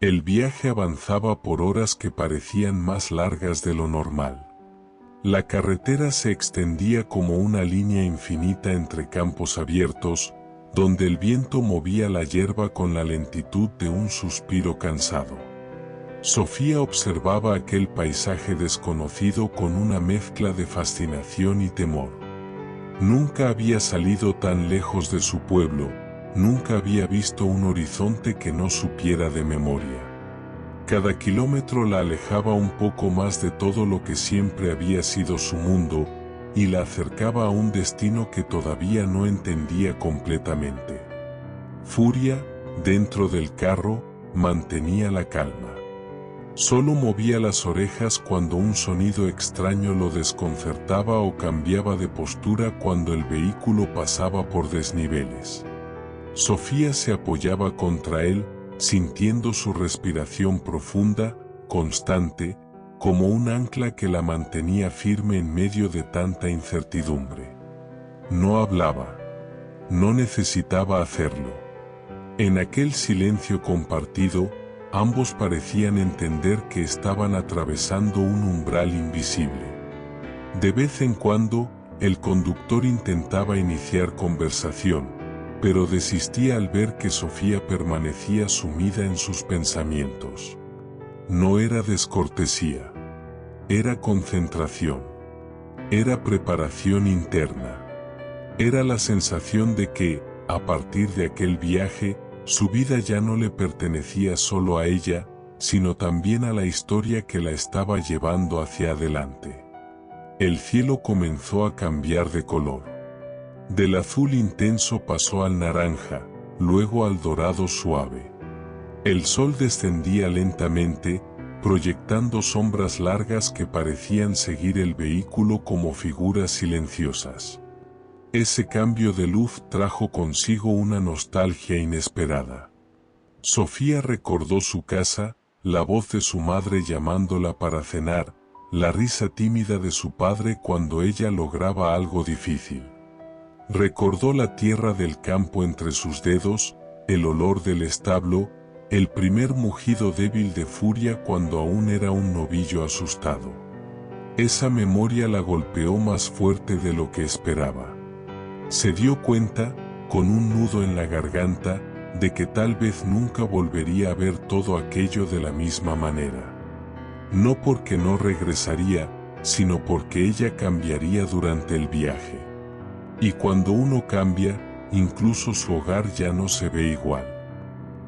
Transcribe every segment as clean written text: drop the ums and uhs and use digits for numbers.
El viaje avanzaba por horas que parecían más largas de lo normal. La carretera se extendía como una línea infinita entre campos abiertos, donde el viento movía la hierba con la lentitud de un suspiro cansado. Sofía observaba aquel paisaje desconocido con una mezcla de fascinación y temor. Nunca había salido tan lejos de su pueblo, nunca había visto un horizonte que no supiera de memoria. Cada kilómetro la alejaba un poco más de todo lo que siempre había sido su mundo, y la acercaba a un destino que todavía no entendía completamente. Furia, dentro del carro, mantenía la calma. Solo movía las orejas cuando un sonido extraño lo desconcertaba o cambiaba de postura cuando el vehículo pasaba por desniveles. Sofía se apoyaba contra él, sintiendo su respiración profunda, constante, como un ancla que la mantenía firme en medio de tanta incertidumbre. No hablaba. No necesitaba hacerlo. En aquel silencio compartido, ambos parecían entender que estaban atravesando un umbral invisible. De vez en cuando, el conductor intentaba iniciar conversación, pero desistía al ver que Sofía permanecía sumida en sus pensamientos. No era descortesía. Era concentración. Era preparación interna. Era la sensación de que, a partir de aquel viaje, su vida ya no le pertenecía solo a ella, sino también a la historia que la estaba llevando hacia adelante. El cielo comenzó a cambiar de color. Del azul intenso pasó al naranja, luego al dorado suave. El sol descendía lentamente, proyectando sombras largas que parecían seguir el vehículo como figuras silenciosas. Ese cambio de luz trajo consigo una nostalgia inesperada. Sofía recordó su casa, la voz de su madre llamándola para cenar, la risa tímida de su padre cuando ella lograba algo difícil. Recordó la tierra del campo entre sus dedos, el olor del establo, el primer mugido débil de Furia cuando aún era un novillo asustado. Esa memoria la golpeó más fuerte de lo que esperaba. Se dio cuenta, con un nudo en la garganta, de que tal vez nunca volvería a ver todo aquello de la misma manera. No porque no regresaría, sino porque ella cambiaría durante el viaje. Y cuando uno cambia, incluso su hogar ya no se ve igual.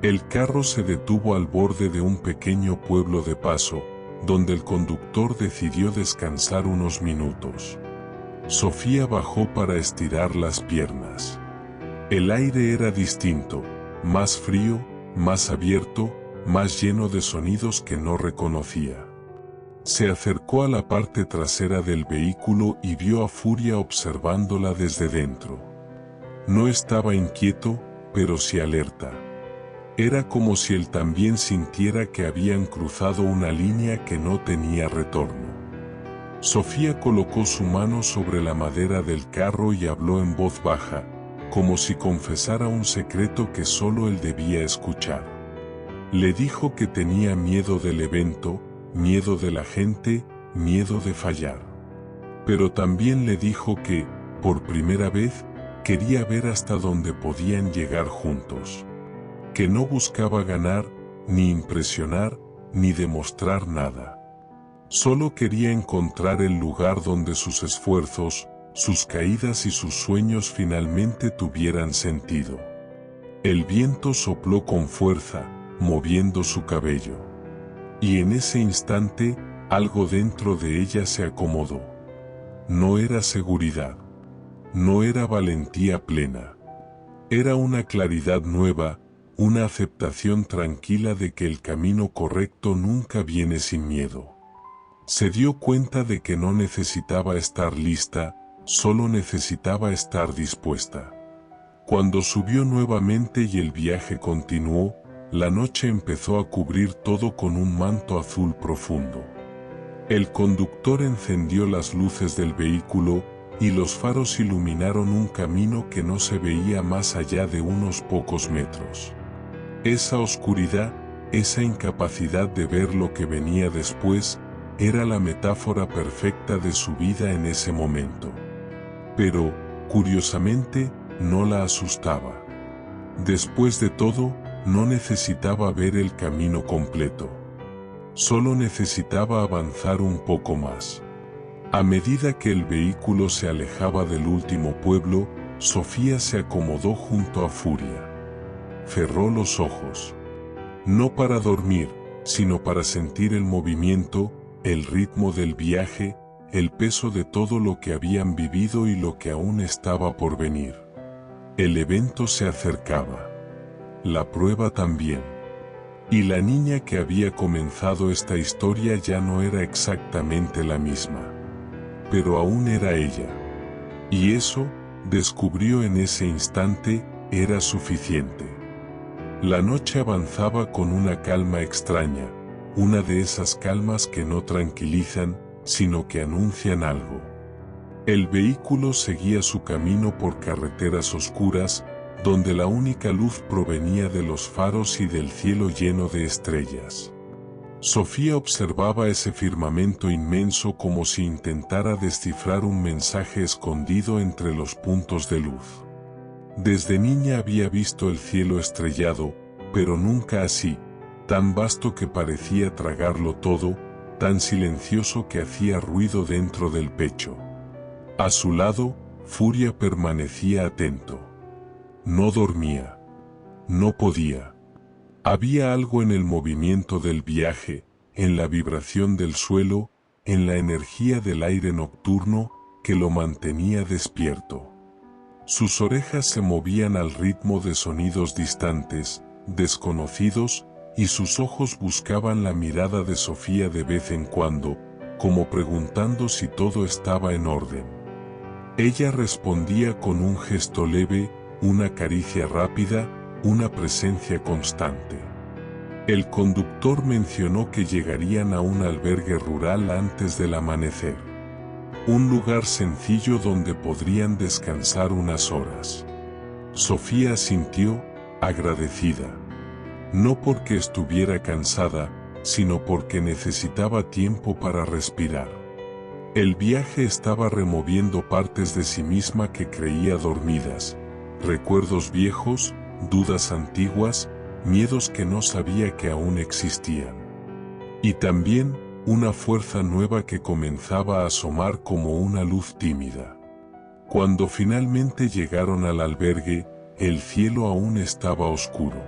El carro se detuvo al borde de un pequeño pueblo de paso, donde el conductor decidió descansar unos minutos. Sofía bajó para estirar las piernas. El aire era distinto, más frío, más abierto, más lleno de sonidos que no reconocía. Se acercó a la parte trasera del vehículo y vio a Furia observándola desde dentro. No estaba inquieto, pero sí alerta. Era como si él también sintiera que habían cruzado una línea que no tenía retorno. Sofía colocó su mano sobre la madera del carro y habló en voz baja, como si confesara un secreto que solo él debía escuchar. Le dijo que tenía miedo del evento, miedo de la gente, miedo de fallar. Pero también le dijo que, por primera vez, quería ver hasta dónde podían llegar juntos. Que no buscaba ganar, ni impresionar, ni demostrar nada. Solo quería encontrar el lugar donde sus esfuerzos, sus caídas y sus sueños finalmente tuvieran sentido. El viento sopló con fuerza, moviendo su cabello. Y en ese instante, algo dentro de ella se acomodó. No era seguridad. No era valentía plena. Era una claridad nueva, una aceptación tranquila de que el camino correcto nunca viene sin miedo. Se dio cuenta de que no necesitaba estar lista, solo necesitaba estar dispuesta. Cuando subió nuevamente y el viaje continuó, la noche empezó a cubrir todo con un manto azul profundo. El conductor encendió las luces del vehículo, y los faros iluminaron un camino que no se veía más allá de unos pocos metros. Esa oscuridad, esa incapacidad de ver lo que venía después, era la metáfora perfecta de su vida en ese momento. Pero, curiosamente, no la asustaba. Después de todo, no necesitaba ver el camino completo. Solo necesitaba avanzar un poco más. A medida que el vehículo se alejaba del último pueblo, Sofía se acomodó junto a Furia. Cerró los ojos. No para dormir, sino para sentir el movimiento, el ritmo del viaje, el peso de todo lo que habían vivido y lo que aún estaba por venir. El evento se acercaba. La prueba también. Y la niña que había comenzado esta historia ya no era exactamente la misma. Pero aún era ella. Y eso, descubrió en ese instante, era suficiente. La noche avanzaba con una calma extraña, una de esas calmas que no tranquilizan, sino que anuncian algo. El vehículo seguía su camino por carreteras oscuras, donde la única luz provenía de los faros y del cielo lleno de estrellas. Sofía observaba ese firmamento inmenso como si intentara descifrar un mensaje escondido entre los puntos de luz. Desde niña había visto el cielo estrellado, pero nunca así, tan vasto que parecía tragarlo todo, tan silencioso que hacía ruido dentro del pecho. A su lado, Furia permanecía atento. No dormía. No podía. Había algo en el movimiento del viaje, en la vibración del suelo, en la energía del aire nocturno, que lo mantenía despierto. Sus orejas se movían al ritmo de sonidos distantes, desconocidos, y sus ojos buscaban la mirada de Sofía de vez en cuando, como preguntando si todo estaba en orden. Ella respondía con un gesto leve, una caricia rápida, una presencia constante. El conductor mencionó que llegarían a un albergue rural antes del amanecer. Un lugar sencillo donde podrían descansar unas horas. Sofía asintió, agradecida. No porque estuviera cansada, sino porque necesitaba tiempo para respirar. El viaje estaba removiendo partes de sí misma que creía dormidas, recuerdos viejos, dudas antiguas, miedos que no sabía que aún existían. Y también, una fuerza nueva que comenzaba a asomar como una luz tímida. Cuando finalmente llegaron al albergue, el cielo aún estaba oscuro.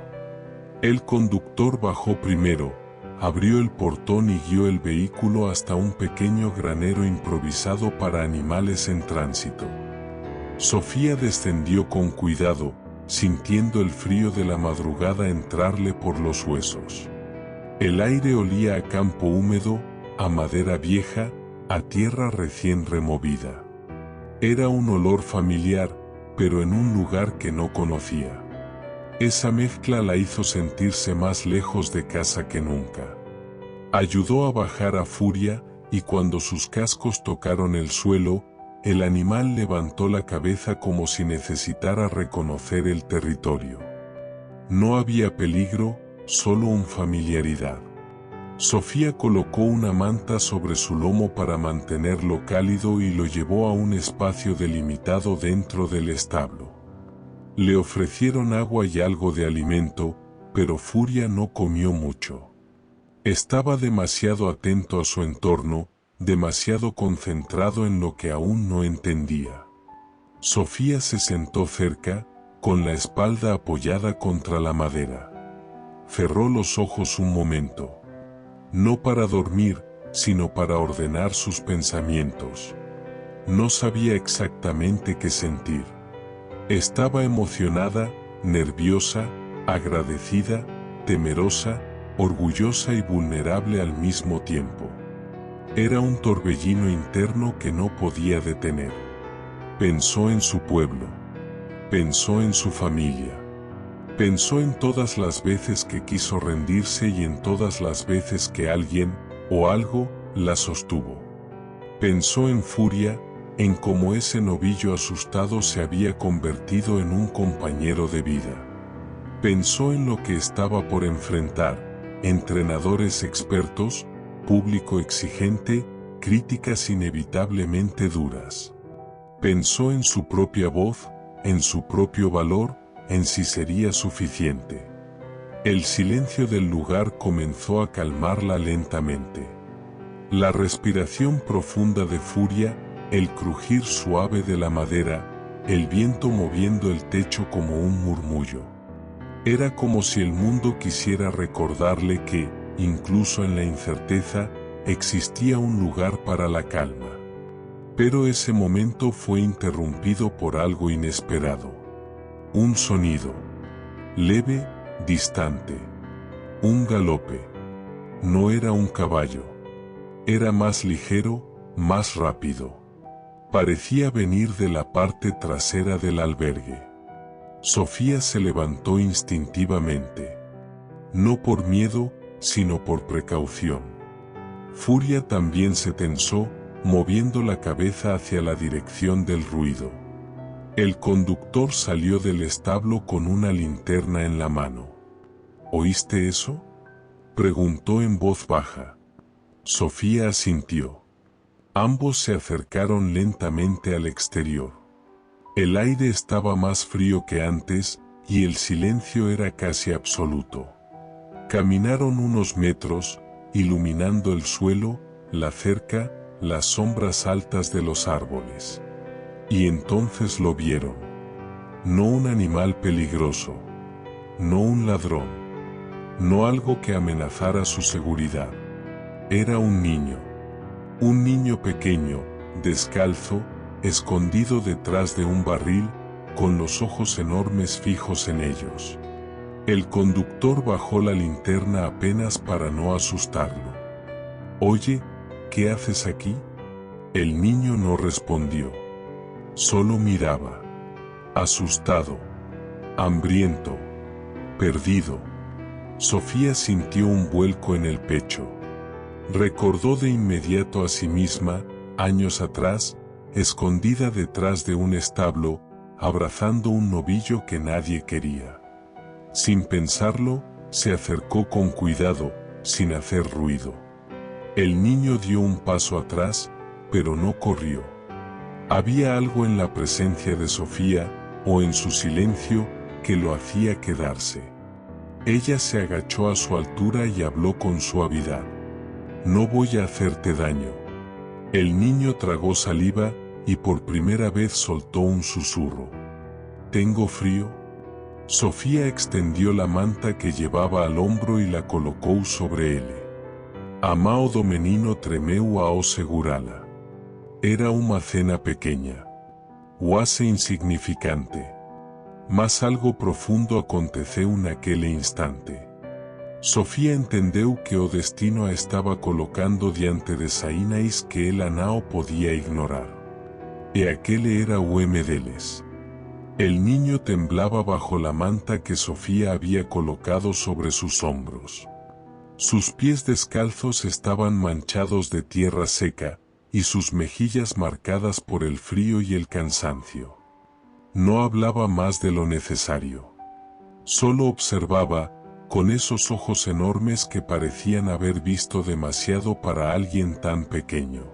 El conductor bajó primero, abrió el portón y guió el vehículo hasta un pequeño granero improvisado para animales en tránsito. Sofía descendió con cuidado, sintiendo el frío de la madrugada entrarle por los huesos. El aire olía a campo húmedo, a madera vieja, a tierra recién removida. Era un olor familiar, pero en un lugar que no conocía. Esa mezcla la hizo sentirse más lejos de casa que nunca. Ayudó a bajar a Furia, y cuando sus cascos tocaron el suelo, el animal levantó la cabeza como si necesitara reconocer el territorio. No había peligro, solo familiaridad. Sofía colocó una manta sobre su lomo para mantenerlo cálido y lo llevó a un espacio delimitado dentro del establo. Le ofrecieron agua y algo de alimento, pero Furia no comió mucho. Estaba demasiado atento a su entorno, demasiado concentrado en lo que aún no entendía. Sofía se sentó cerca, con la espalda apoyada contra la madera. Cerró los ojos un momento. No para dormir, sino para ordenar sus pensamientos. No sabía exactamente qué sentir. Estaba emocionada, nerviosa, agradecida, temerosa, orgullosa y vulnerable al mismo tiempo. Era un torbellino interno que no podía detener. Pensó en su pueblo. Pensó en su familia. Pensó en todas las veces que quiso rendirse y en todas las veces que alguien, o algo, la sostuvo. Pensó en Furia, en cómo ese novillo asustado se había convertido en un compañero de vida. Pensó en lo que estaba por enfrentar, entrenadores expertos, público exigente, críticas inevitablemente duras. Pensó en su propia voz, en su propio valor, en si sería suficiente. El silencio del lugar comenzó a calmarla lentamente. La respiración profunda de Furia, el crujir suave de la madera, el viento moviendo el techo como un murmullo. Era como si el mundo quisiera recordarle que, incluso en la incerteza, existía un lugar para la calma. Pero ese momento fue interrumpido por algo inesperado. Un sonido. Leve, distante. Un galope. No era un caballo. Era más ligero, más rápido. Parecía venir de la parte trasera del albergue. Sofía se levantó instintivamente. No por miedo, sino por precaución. Furia también se tensó, moviendo la cabeza hacia la dirección del ruido. El conductor salió del establo con una linterna en la mano. ¿Oíste eso?, preguntó en voz baja. Sofía asintió. Ambos se acercaron lentamente al exterior. El aire estaba más frío que antes, y el silencio era casi absoluto. Caminaron unos metros, iluminando el suelo, la cerca, las sombras altas de los árboles. Y entonces lo vieron. No un animal peligroso. No un ladrón. No algo que amenazara su seguridad. Era un niño. Un niño pequeño, descalzo, escondido detrás de un barril, con los ojos enormes fijos en ellos. El conductor bajó la linterna apenas para no asustarlo. «Oye, ¿qué haces aquí?». El niño no respondió. Solo miraba. Asustado. Hambriento. Perdido. Sofía sintió un vuelco en el pecho. Recordó de inmediato a sí misma, años atrás, escondida detrás de un establo, abrazando un novillo que nadie quería. Sin pensarlo, se acercó con cuidado, sin hacer ruido. El niño dio un paso atrás, pero no corrió. Había algo en la presencia de Sofía, o en su silencio, que lo hacía quedarse. Ella se agachó a su altura y habló con suavidad. «No voy a hacerte daño». El niño tragó saliva, y por primera vez soltó un susurro. «¿Tengo frío?». Sofía extendió la manta que llevaba al hombro y la colocó sobre él. «Amao do menino tremeu ao segurala». Era una cena pequeña. Quase insignificante. Mas algo profundo aconteceu naquele instante. Sofía entendeu que o destino a estaba colocando diante de sainais que ela não podía ignorar. E aquele era o M deles. El niño temblaba bajo la manta que Sofía había colocado sobre sus hombros. Sus pies descalzos estaban manchados de tierra seca, y sus mejillas marcadas por el frío y el cansancio. No hablaba más de lo necesario. Solo observaba, con esos ojos enormes que parecían haber visto demasiado para alguien tan pequeño.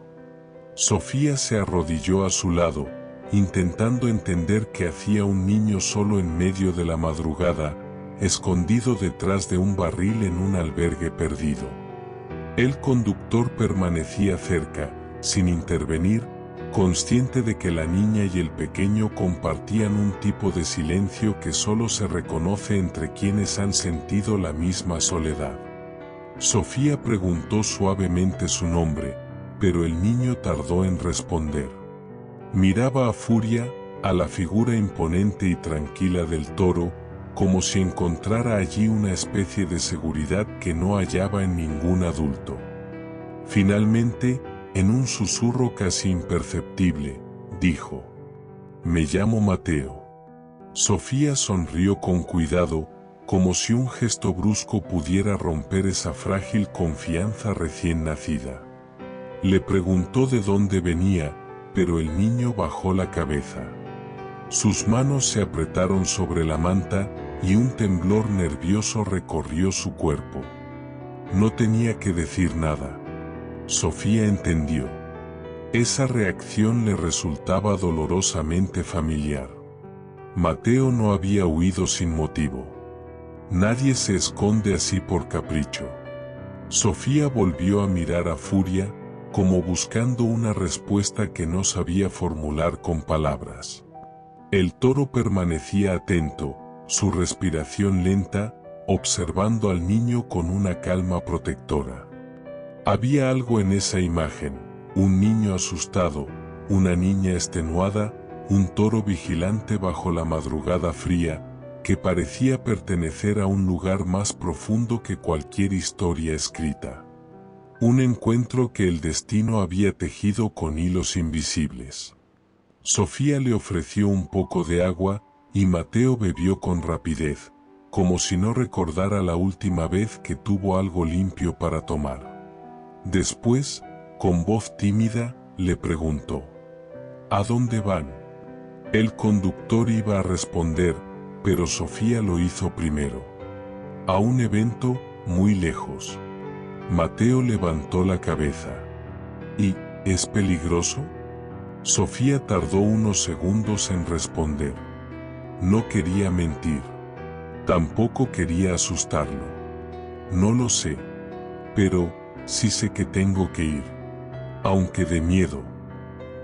Sofía se arrodilló a su lado, intentando entender qué hacía un niño solo en medio de la madrugada, escondido detrás de un barril en un albergue perdido. El conductor permanecía cerca, sin intervenir, consciente de que la niña y el pequeño compartían un tipo de silencio que solo se reconoce entre quienes han sentido la misma soledad. Sofía preguntó suavemente su nombre, pero el niño tardó en responder. Miraba a Furia, a la figura imponente y tranquila del toro, como si encontrara allí una especie de seguridad que no hallaba en ningún adulto. Finalmente, en un susurro casi imperceptible, dijo: «Me llamo Mateo». Sofía sonrió con cuidado, como si un gesto brusco pudiera romper esa frágil confianza recién nacida. Le preguntó de dónde venía, pero el niño bajó la cabeza. Sus manos se apretaron sobre la manta, y un temblor nervioso recorrió su cuerpo. No tenía que decir nada. Sofía entendió. Esa reacción le resultaba dolorosamente familiar. Mateo no había huido sin motivo. Nadie se esconde así por capricho. Sofía volvió a mirar a Furia, como buscando una respuesta que no sabía formular con palabras. El toro permanecía atento, su respiración lenta, observando al niño con una calma protectora. Había algo en esa imagen, un niño asustado, una niña extenuada, un toro vigilante bajo la madrugada fría, que parecía pertenecer a un lugar más profundo que cualquier historia escrita. Un encuentro que el destino había tejido con hilos invisibles. Sofía le ofreció un poco de agua, y Mateo bebió con rapidez, como si no recordara la última vez que tuvo algo limpio para tomar. Después, con voz tímida, le preguntó: ¿A dónde van? El conductor iba a responder, pero Sofía lo hizo primero. A un evento, muy lejos. Mateo levantó la cabeza. ¿Y es peligroso? Sofía tardó unos segundos en responder. No quería mentir. Tampoco quería asustarlo. No lo sé. Pero, sí sé que tengo que ir. Aunque de miedo.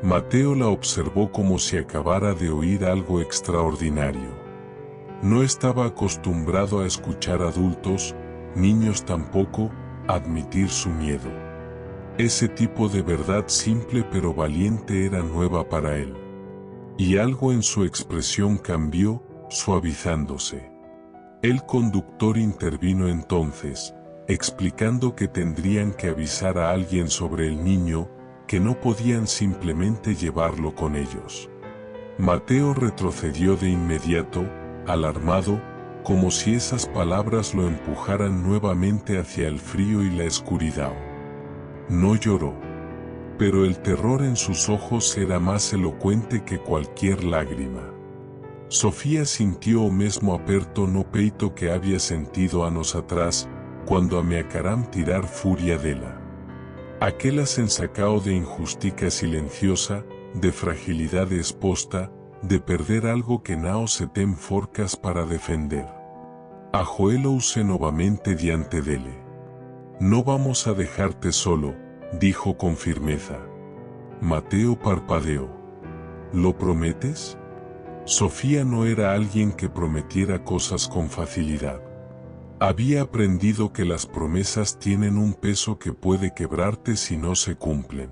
Mateo la observó como si acabara de oír algo extraordinario. No estaba acostumbrado a escuchar adultos, niños tampoco, admitir su miedo. Ese tipo de verdad simple pero valiente era nueva para él. Y algo en su expresión cambió, suavizándose. El conductor intervino entonces, explicando que tendrían que avisar a alguien sobre el niño, que no podían simplemente llevarlo con ellos. Mateo retrocedió de inmediato, alarmado, como si esas palabras lo empujaran nuevamente hacia el frío y la oscuridad. No lloró, pero el terror en sus ojos era más elocuente que cualquier lágrima. Sofía sintió o mesmo aperto no peito que había sentido anos atrás, cuando ameacaram tirar furia dela. Aquela sensacao de injustica silenciosa, de fragilidad exposta, de perder algo que nao se ten forcas para defender. Ajoelouse novamente diante dele. No vamos a dejarte solo, dijo con firmeza. Mateo parpadeó. ¿Lo prometes? Sofía no era alguien que prometiera cosas con facilidad. Había aprendido que las promesas tienen un peso que puede quebrarte si no se cumplen.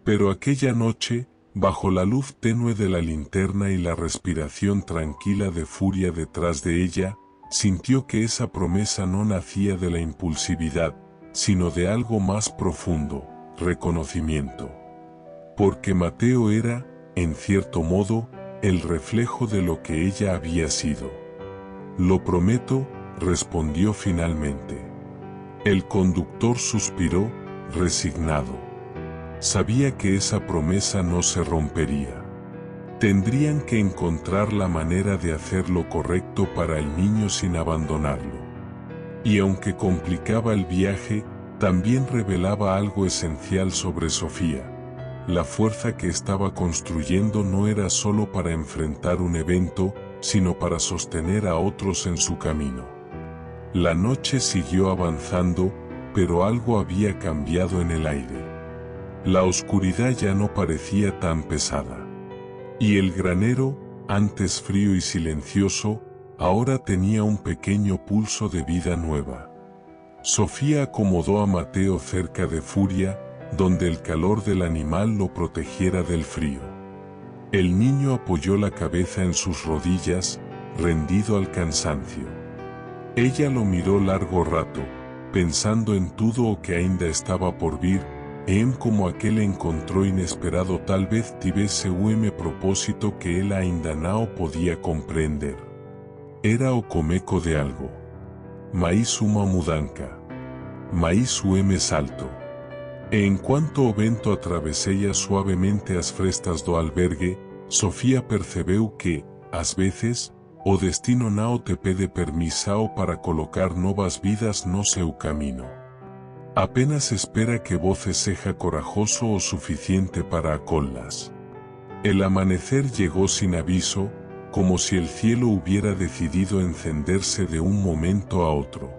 Pero aquella noche, bajo la luz tenue de la linterna y la respiración tranquila de Furia detrás de ella, sintió que esa promesa no nacía de la impulsividad, sino de algo más profundo, reconocimiento. Porque Mateo era, en cierto modo, el reflejo de lo que ella había sido. Lo prometo, respondió finalmente. El conductor suspiró, resignado. Sabía que esa promesa no se rompería. Tendrían que encontrar la manera de hacer lo correcto para el niño sin abandonarlo. Y aunque complicaba el viaje, también revelaba algo esencial sobre Sofía. La fuerza que estaba construyendo no era solo para enfrentar un evento, sino para sostener a otros en su camino. La noche siguió avanzando, pero algo había cambiado en el aire. La oscuridad ya no parecía tan pesada. Y el granero, antes frío y silencioso, ahora tenía un pequeño pulso de vida nueva. Sofía acomodó a Mateo cerca de Furia, donde el calor del animal lo protegiera del frío. El niño apoyó la cabeza en sus rodillas, rendido al cansancio. Ella lo miró largo rato, pensando en todo o que ainda estaba por vir, como aquel encontró inesperado tal vez tivese un propósito que él ainda não podía comprender. Era o comeco de algo. Mais uma mudança. Mais salto. E enquanto o vento atravesseia suavemente as frestas do albergue, Sofía percebeu que, às vezes, o destino não te pede permissão para colocar novas vidas no seu camino. Apenas espera que voce seja corajoso o suficiente para acollas. El amanecer llegó sin aviso, como si el cielo hubiera decidido encenderse de un momento a otro.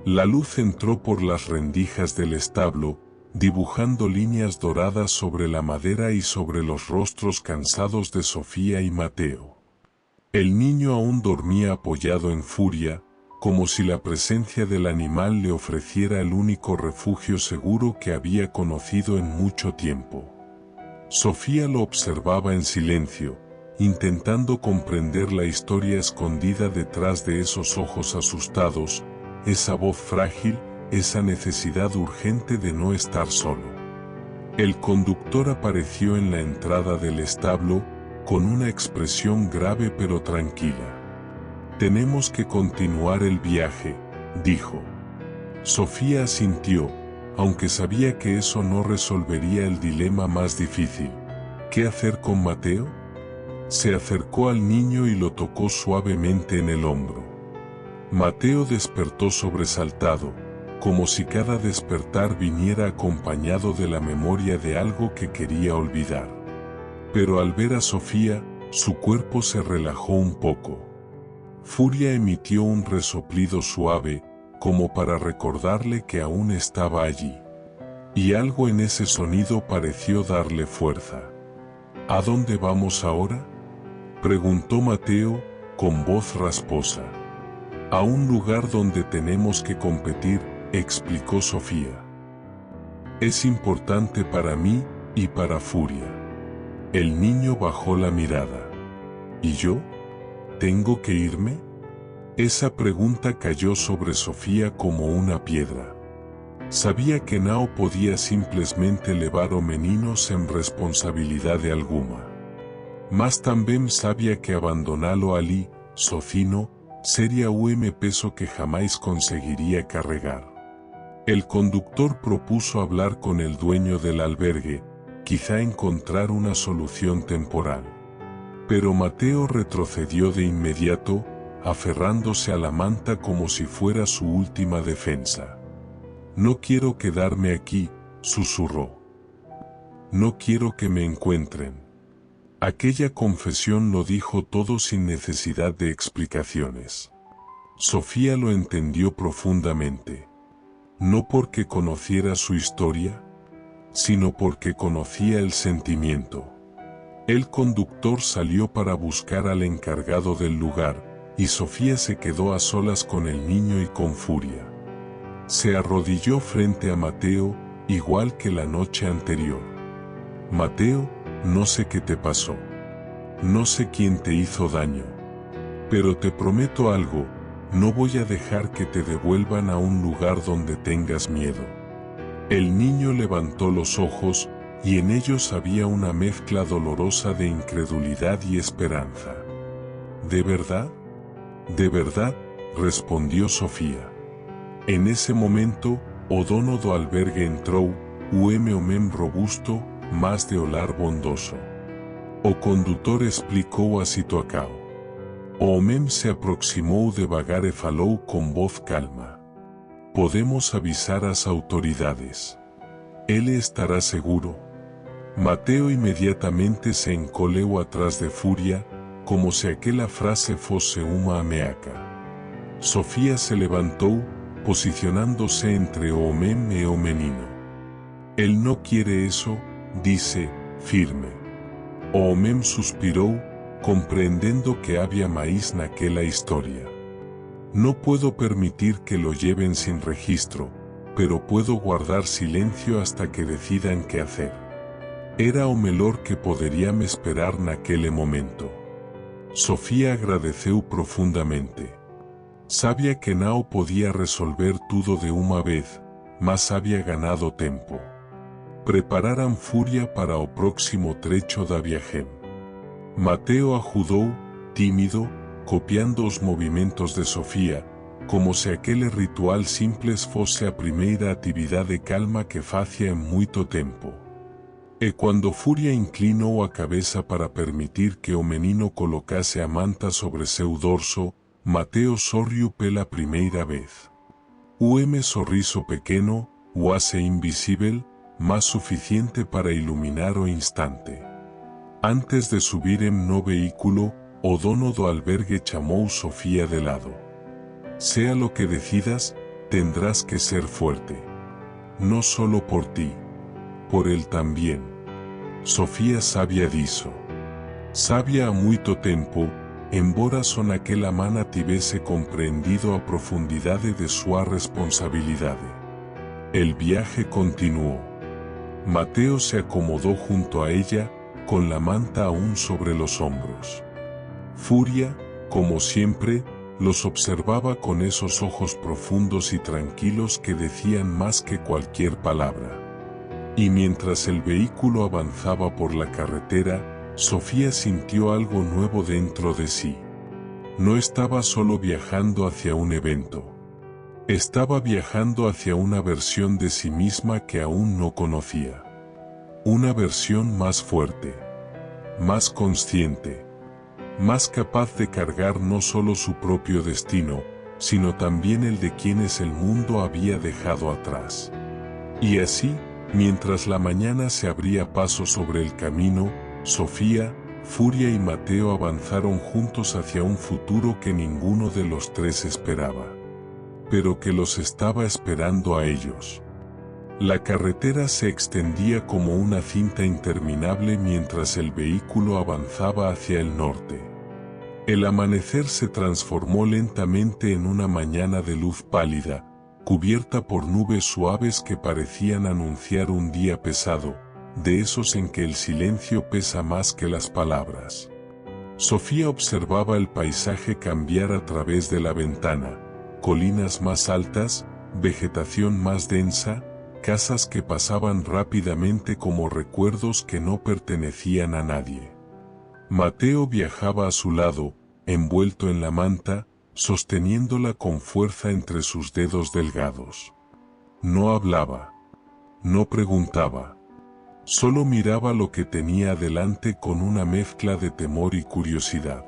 La luz entró por las rendijas del establo, dibujando líneas doradas sobre la madera y sobre los rostros cansados de Sofía y Mateo. El niño aún dormía apoyado en Furia, como si la presencia del animal le ofreciera el único refugio seguro que había conocido en mucho tiempo. Sofía lo observaba en silencio, intentando comprender la historia escondida detrás de esos ojos asustados, esa voz frágil, esa necesidad urgente de no estar solo. El conductor apareció en la entrada del establo, con una expresión grave pero tranquila. «Tenemos que continuar el viaje», dijo. Sofía asintió, aunque sabía que eso no resolvería el dilema más difícil. ¿Qué hacer con Mateo? Se acercó al niño y lo tocó suavemente en el hombro. Mateo despertó sobresaltado, como si cada despertar viniera acompañado de la memoria de algo que quería olvidar. Pero al ver a Sofía, su cuerpo se relajó un poco. Furia emitió un resoplido suave, como para recordarle que aún estaba allí. Y algo en ese sonido pareció darle fuerza. ¿A dónde vamos ahora?, preguntó Mateo, con voz rasposa. A un lugar donde tenemos que competir, explicó Sofía. Es importante para mí y para Furia. El niño bajó la mirada. ¿Y yo? ¿Tengo que irme? Esa pregunta cayó sobre Sofía como una piedra. Sabía que no podía simplemente levar o meninos en responsabilidade alguna. Mas también sabía que abandonarlo allí, socino, sería un peso que jamás conseguiría cargar. El conductor propuso hablar con el dueño del albergue, quizá encontrar una solución temporal. Pero Mateo retrocedió de inmediato, aferrándose a la manta como si fuera su última defensa. «No quiero quedarme aquí», susurró. «No quiero que me encuentren». Aquella confesión lo dijo todo sin necesidad de explicaciones. Sofía lo entendió profundamente. No porque conociera su historia, sino porque conocía el sentimiento. El conductor salió para buscar al encargado del lugar, y Sofía se quedó a solas con el niño y con Furia. Se arrodilló frente a Mateo, igual que la noche anterior. «Mateo, no sé qué te pasó. No sé quién te hizo daño. Pero te prometo algo, no voy a dejar que te devuelvan a un lugar donde tengas miedo». El niño levantó los ojos, y en ellos había una mezcla dolorosa de incredulidad y esperanza. «¿De verdad?» «De verdad», respondió Sofía. En ese momento, o dono do albergue entrou, un homem robusto, más de olar bondoso. O condutor explicou a situação. O homem se aproximou devagar e falou com voz calma. «Podemos avisar às autoridades. Ele estará seguro». Mateo inmediatamente se encoleu atrás de Furia, como si aquella frase fosse uma ameaça. Sofía se levantou, posicionándose entre o homem e o menino. «Él no quiere eso», dice, firme. O homem suspirou, compreendendo que había maíz naquela historia. «No puedo permitir que lo lleven sin registro, pero puedo guardar silencio hasta que decidan qué hacer». Era o melhor que poderíamos esperar naquele momento. Sofía agradeceu profundamente. Sabía que no podía resolver todo de una vez, mas había ganado tempo. Prepararan Furia para o próximo trecho da viagem. Mateo ajudou, tímido, copiando os movimentos de Sofía, como se aquele ritual simples fosse a primeira atividade calma que facía en muito tempo. E quando Furia inclinou a cabeça para permitir que o menino colocase a manta sobre seu dorso, Mateo sorriu pela primeira vez. Um sorriso pequeno, oase invisible, más suficiente para iluminar o instante. Antes de subir en no vehículo, o dono do albergue chamou Sofía de lado. Sea lo que decidas, tendrás que ser fuerte. No solo por ti, por él también. Sofía sabia disso. Sabia há muito tempo, embora son aquela mana tivese compreendido a profundidade de sua responsabilidade. El viaje continuó. Mateo se acomodó junto a ella, con la manta aún sobre los hombros. Furia, como siempre, los observaba con esos ojos profundos y tranquilos que decían más que cualquier palabra. Y mientras el vehículo avanzaba por la carretera, Sofía sintió algo nuevo dentro de sí. No estaba solo viajando hacia un evento. Estaba viajando hacia una versión de sí misma que aún no conocía. Una versión más fuerte, más consciente, más capaz de cargar no solo su propio destino, sino también el de quienes el mundo había dejado atrás. Y así, mientras la mañana se abría paso sobre el camino, Sofía, Furia y Mateo avanzaron juntos hacia un futuro que ninguno de los tres esperaba, pero que los estaba esperando a ellos. La carretera se extendía como una cinta interminable mientras el vehículo avanzaba hacia el norte. El amanecer se transformó lentamente en una mañana de luz pálida, cubierta por nubes suaves que parecían anunciar un día pesado, de esos en que el silencio pesa más que las palabras. Sofía observaba el paisaje cambiar a través de la ventana, colinas más altas, vegetación más densa, casas que pasaban rápidamente como recuerdos que no pertenecían a nadie. Mateo viajaba a su lado, envuelto en la manta, sosteniéndola con fuerza entre sus dedos delgados. No hablaba. No preguntaba. Solo miraba lo que tenía adelante con una mezcla de temor y curiosidad.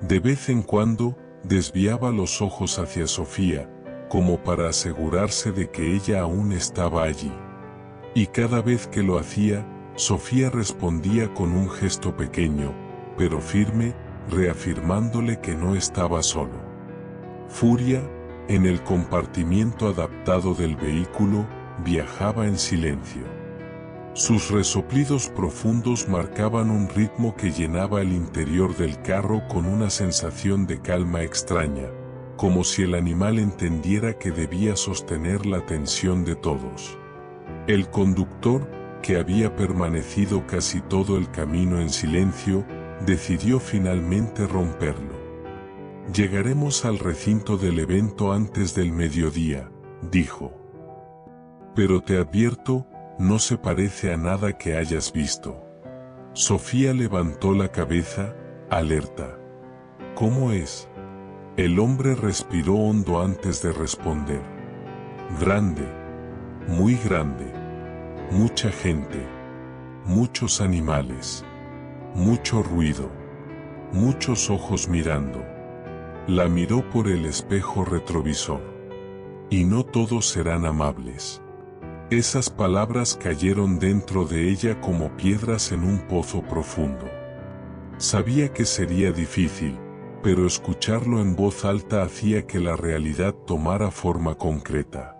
De vez en cuando, desviaba los ojos hacia Sofía, como para asegurarse de que ella aún estaba allí. Y cada vez que lo hacía, Sofía respondía con un gesto pequeño, pero firme, reafirmándole que no estaba solo. Furia, en el compartimiento adaptado del vehículo, viajaba en silencio. Sus resoplidos profundos marcaban un ritmo que llenaba el interior del carro con una sensación de calma extraña, como si el animal entendiera que debía sostener la atención de todos. El conductor, que había permanecido casi todo el camino en silencio, decidió finalmente romperlo. «Llegaremos al recinto del evento antes del mediodía», dijo. «Pero te advierto, no se parece a nada que hayas visto». Sofía levantó la cabeza, alerta. «¿Cómo es?» El hombre respiró hondo antes de responder. «Grande, muy grande, mucha gente, muchos animales, mucho ruido, muchos ojos mirando». La miró por el espejo retrovisor. «Y no todos serán amables». Esas palabras cayeron dentro de ella como piedras en un pozo profundo. Sabía que sería difícil, pero escucharlo en voz alta hacía que la realidad tomara forma concreta.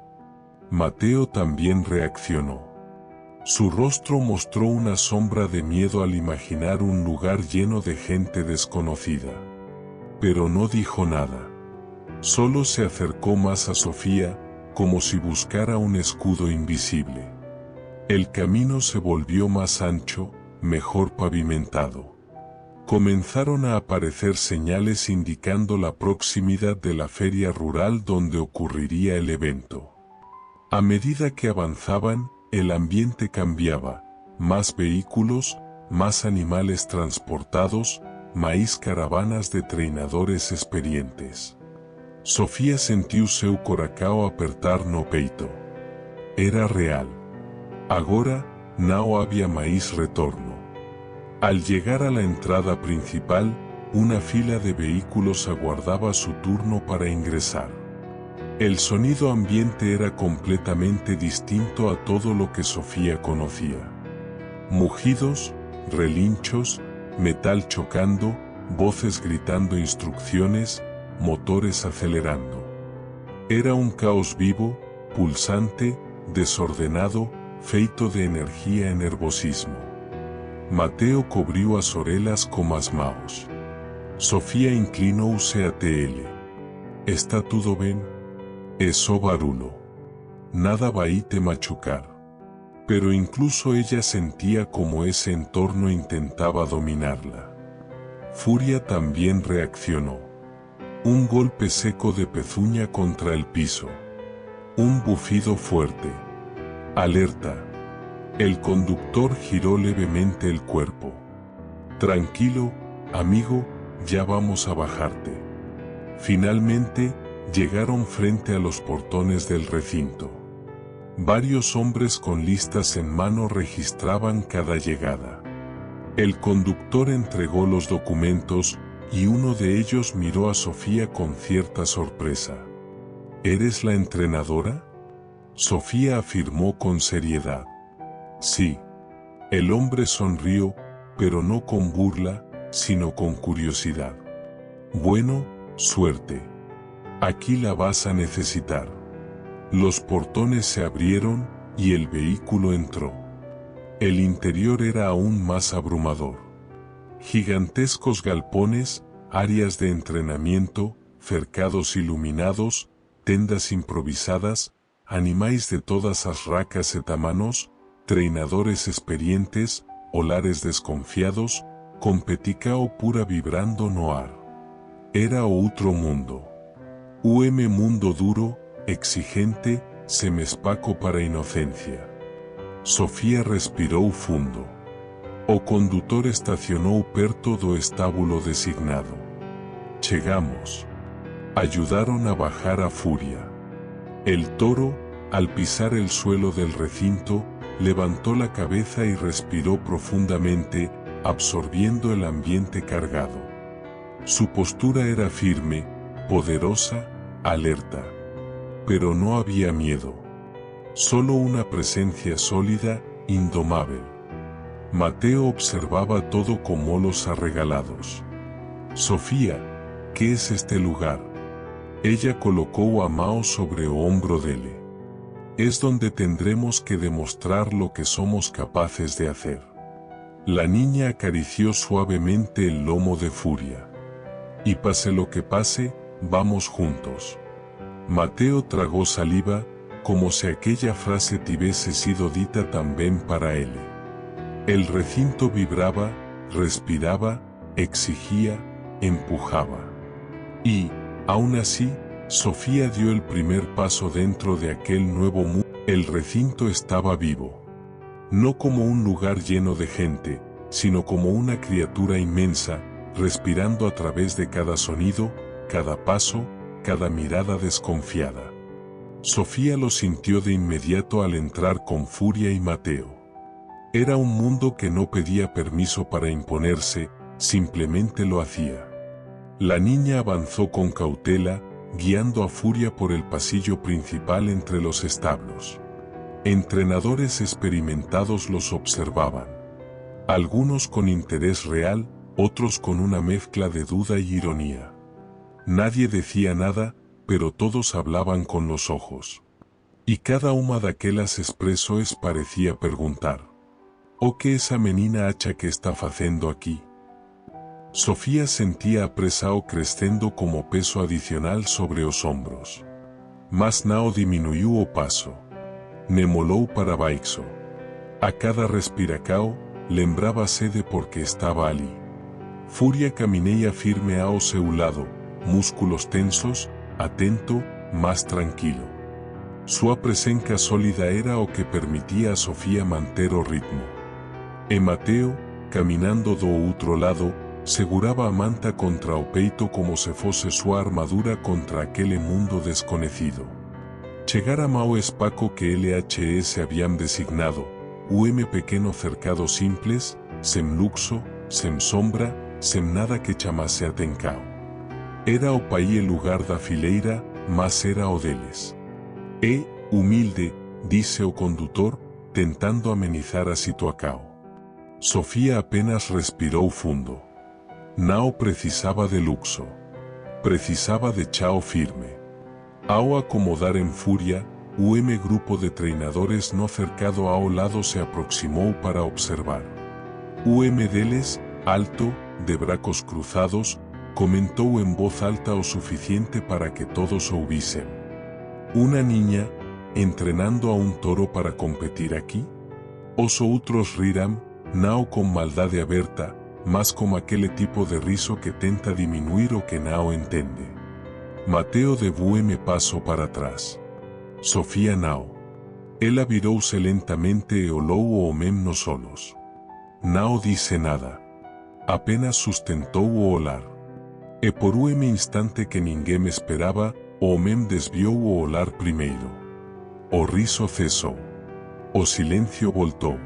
Mateo también reaccionó. Su rostro mostró una sombra de miedo al imaginar un lugar lleno de gente desconocida. Pero no dijo nada. Solo se acercó más a Sofía, como si buscara un escudo invisible. El camino se volvió más ancho, mejor pavimentado. Comenzaron a aparecer señales indicando la proximidad de la feria rural donde ocurriría el evento. A medida que avanzaban, el ambiente cambiaba, más vehículos, más animales transportados, más caravanas de treinadores experientes. Sofía sentiu seu coração apertar no peito. Era real. Agora, no había más retorno. Al llegar a la entrada principal, una fila de vehículos aguardaba su turno para ingresar. El sonido ambiente era completamente distinto a todo lo que Sofía conocía. Mugidos, relinchos, metal chocando, voces gritando instrucciones, motores acelerando. Era un caos vivo, pulsante, desordenado, feito de energía e nervosismo. Mateo cobriu as orelas como as mãos. Sofía inclinou-se até ele. Está tudo bem? É só barulho. Nada vai te machucar. Pero incluso ella sentía como ese entorno intentaba dominarla. Furia también reaccionó. Un golpe seco de pezuña contra el piso. Un bufido fuerte. Alerta. El conductor giró levemente el cuerpo. Tranquilo, amigo, ya vamos a bajarte. Finalmente, llegaron frente a los portones del recinto. Varios hombres con listas en mano registraban cada llegada. El conductor entregó los documentos y uno de ellos miró a Sofía con cierta sorpresa. ¿Eres la entrenadora? Sofía afirmó con seriedad. Sí. El hombre sonrió, pero no con burla, sino con curiosidad. Bueno, suerte. Aquí la vas a necesitar. Los portones se abrieron y el vehículo entró. El interior era aún más abrumador. Gigantescos galpones, áreas de entrenamiento, cercados iluminados, tendas improvisadas, animais de todas as racas e tamanos, treinadores experientes, olares desconfiados, competicao pura vibrando no ar. Era outro mundo. Mundo duro, exigente, semespaco para inocencia. Sofía respirou fundo. O condutor estacionou perto do estábulo designado. Chegamos. Ayudaron a bajar a Furia. El toro, al pisar el suelo del recinto, levantó la cabeza y respiró profundamente, absorbiendo el ambiente cargado. Su postura era firme, poderosa, alerta. Pero no había miedo. Solo una presencia sólida, indomable. Mateo observaba todo con ojos arregalados. Sofía, ¿qué es este lugar? Ella colocó a Mao sobre o hombro dele. Es donde tendremos que demostrar lo que somos capaces de hacer. La niña acarició suavemente el lomo de Furia. Y pase lo que pase, vamos juntos. Mateo tragó saliva, como si aquella frase tuviese sido dita también para él. El recinto vibraba, respiraba, exigía, empujaba. Y, aún así, Sofía dio el primer paso dentro de aquel nuevo mundo. El recinto estaba vivo. No como un lugar lleno de gente, sino como una criatura inmensa, respirando a través de cada sonido, cada paso, cada mirada desconfiada. Sofía lo sintió de inmediato al entrar con Furia y Mateo. Era un mundo que no pedía permiso para imponerse, simplemente lo hacía. La niña avanzó con cautela, guiando a Furia por el pasillo principal entre los establos. Entrenadores experimentados los observaban. Algunos con interés real, otros con una mezcla de duda y ironía. Nadie decía nada, pero todos hablaban con los ojos. Y cada uma daquelas expresiones parecía preguntar: «O que esa menina acha que está facendo aquí?» Sofía sentía a presa crescendo como peso adicional sobre os hombros. Mas não diminuiu o paso. Nemolou para baixo. A cada respiracao, lembraba-se de porque estaba ali. Furia camineia firme ao seu lado, músculos tensos, atento, mas tranquilo. Sua presença sólida era o que permitía a Sofía manter o ritmo. E Mateo, caminando do outro lado, seguraba a manta contra o peito como se fosse sua armadura contra aquele mundo desconhecido. Chegara Mao espaco que LHS habían designado, pequeno cercado simples, sem luxo, sem sombra, sem nada que chamase atencao. Era o paí el lugar da fileira, más era odeles. Humilde, dice o condutor, tentando amenizar a situacao. Sofía apenas respiró fundo. Nao precisaba de luxo. Precisaba de chao firme. Ao acomodar en furia, grupo de treinadores no cercado ao lado se aproximó para observar. Deles, alto, de brazos cruzados, comentó en voz alta o suficiente para que todos ouvisen. Una niña, entrenando a un toro para competir aquí? Os outros riram, Nao con maldade aberta, mas como aquele tipo de riso que tenta diminuir o que Nao entende. Mateo de Bueme pasó para atrás. Sofía Nao. Ela virouse lentamente e olou o homem nos solos. Nao disse nada. Apenas sustentou o olar. E por instante que ninguém esperaba, o homem desviou o olar primeiro. O riso cesou. O silencio voltou.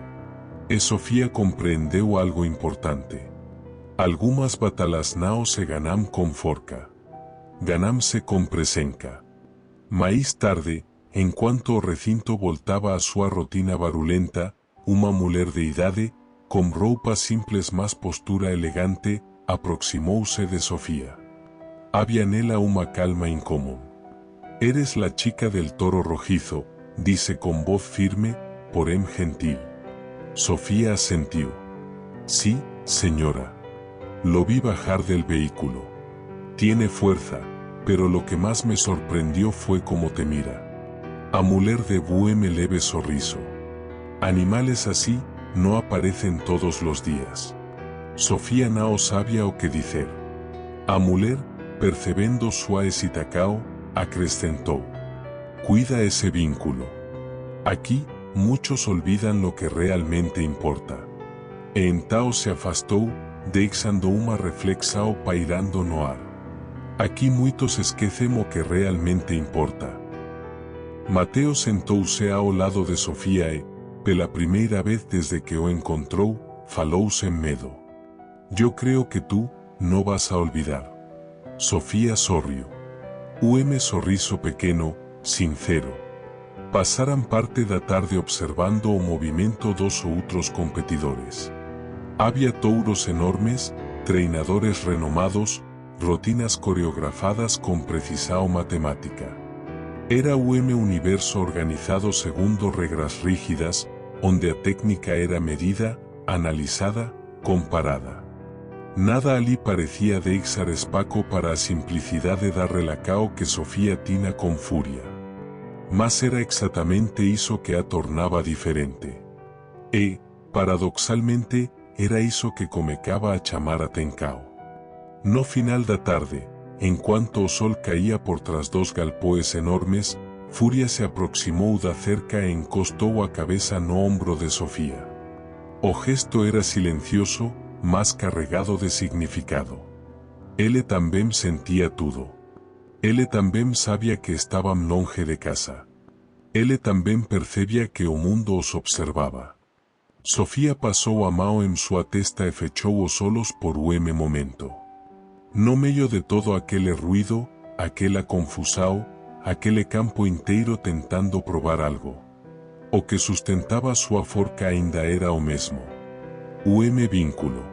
E Sofía compreendeu algo importante. Algumas batalas Nao se ganam com forca. Ganamse com presenca. Mais tarde, enquanto o recinto voltava a sua rotina barulenta, uma mulher de idade, com roupas simples mas postura elegante, aproximou-se de Sofía. Había nela uma calma incomún. Eres la chica del toro rojizo, dice con voz firme, porém gentil. Sofía asentiu. Sí, señora. Lo vi bajar del vehículo. Tiene fuerza, pero lo que más me sorprendió fue cómo te mira. A mulher de Bueme leve sorriso. Animales así, no aparecen todos los días. Sofía Nao sabía o que dizer. A mulher, percebendo sua hesitacao, acrescentou. Cuida ese vínculo. Aquí, muchos olvidan lo que realmente importa. E entao se afastou, deixando uma reflexao pairando no ar. Aquí muitos esquecem o que realmente importa. Mateo sentou-se ao lado de Sofía e, pela primeira vez desde que o encontrou, falou sem medo. Eu creo que tu, não vas a olvidar. Sofía sorriu. Sorriso pequeno, sincero. Pasaran parte da tarde observando o movimento dos outros competidores. Había touros enormes, treinadores renomados, rotinas coreografadas con precisao matemática. Era universo organizado segundo regras rígidas, onde a técnica era medida, analizada, comparada. Nada ali parecía deixar espaco para a simplicidade da relacao que Sofía tina con furia. Mas era exactamente iso que a tornaba diferente. E, paradoxalmente, era iso que comecaba a chamar atencao. No final da tarde, enquanto o sol caía por tras dos galpóes enormes, Furia se aproximou da cerca e encostou a cabeza no ombro de Sofía. O gesto era silencioso, mas carregado de significado. Ele tamén sentía tudo. Ele tamén sabía que estaban longe de casa. Ele tamén percebía que o mundo os observaba. Sofía pasou a mão en súa testa e fechou os olhos por momento. No medio de todo aquele ruído, aquela confusao, aquele campo inteiro tentando probar algo. O que sustentaba súa forca ainda era o mesmo. Vínculo.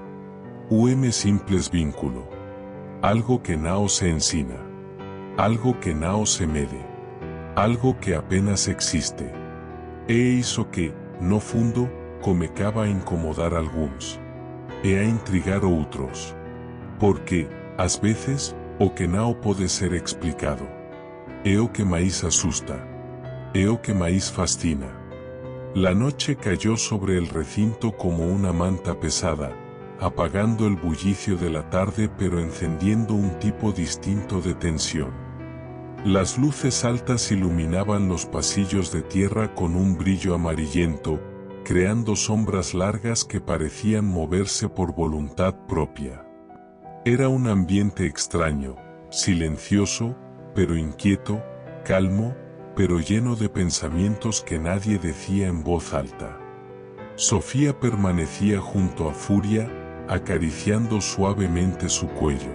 Simples vínculo. Algo que não se ensina. Algo que não se mede. Algo que apenas existe. E iso que, no fundo, comecaba a incomodar alguns. E a intrigar outros. Porque, ás veces, o que não pode ser explicado. É o que máis asusta. É o que máis fascina. La noche cayó sobre el recinto como una manta pesada, apagando el bullicio de la tarde pero encendiendo un tipo distinto de tensión. Las luces altas iluminaban los pasillos de tierra con un brillo amarillento, creando sombras largas que parecían moverse por voluntad propia. Era un ambiente extraño, silencioso, pero inquieto, calmo, pero lleno de pensamientos que nadie decía en voz alta. Sofía permanecía junto a Furia, acariciando suavemente su cuello.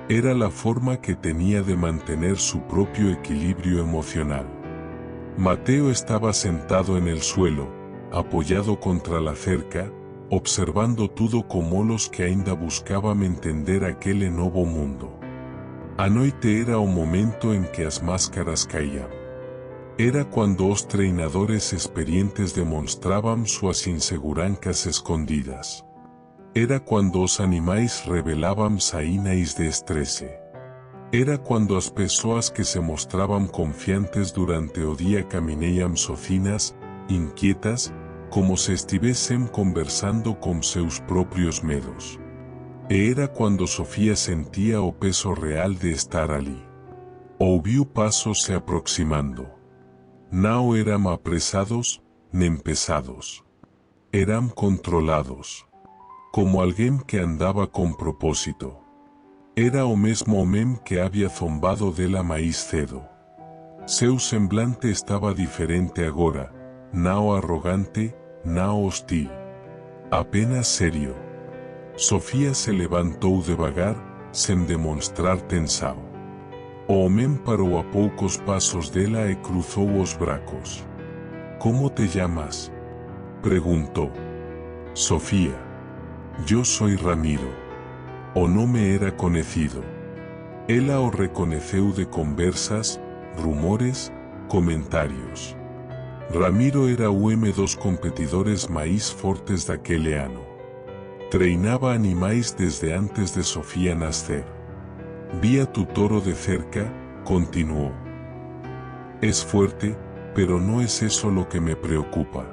Era la forma que tenía de mantener su propio equilibrio emocional. Mateo estaba sentado en el suelo, apoyado contra la cerca, observando todo como los que ainda buscaban entender aquel novo mundo. A noite era o momento en que as máscaras caían. Era cuando os treinadores experientes demonstraban suas inseguranzas escondidas. Era cuando os animais revelaban saínas de estrese. Era cuando as pessoas que se mostraban confiantes durante o día caminean sozinhas, inquietas, como se estivesen conversando con seus propios medos. E era cuando Sofía sentía o peso real de estar ali. Ouviu pasos se aproximando. Não eram apresados, nem pesados. Eram controlados. Como alguém que andaba con propósito. Era o mesmo homem que había zombado dela mais cedo. Seu semblante estaba diferente agora, não arrogante, não hostil. Apenas serio. Sofía se levantou devagar, sem demonstrar tensão. O homem parou a poucos passos dela e cruzou os bracos. «Como te llamas?» preguntou. «Sofía. Yo soy Ramiro. O nome era conhecido. Ela o reconheceu de conversas, rumores, comentarios. Ramiro era uno dos competidores mais fortes daquele ano. Treinaba animais desde antes de Sofía nascer. Vi a tu toro de cerca, continuó. Es fuerte, pero no es eso lo que me preocupa.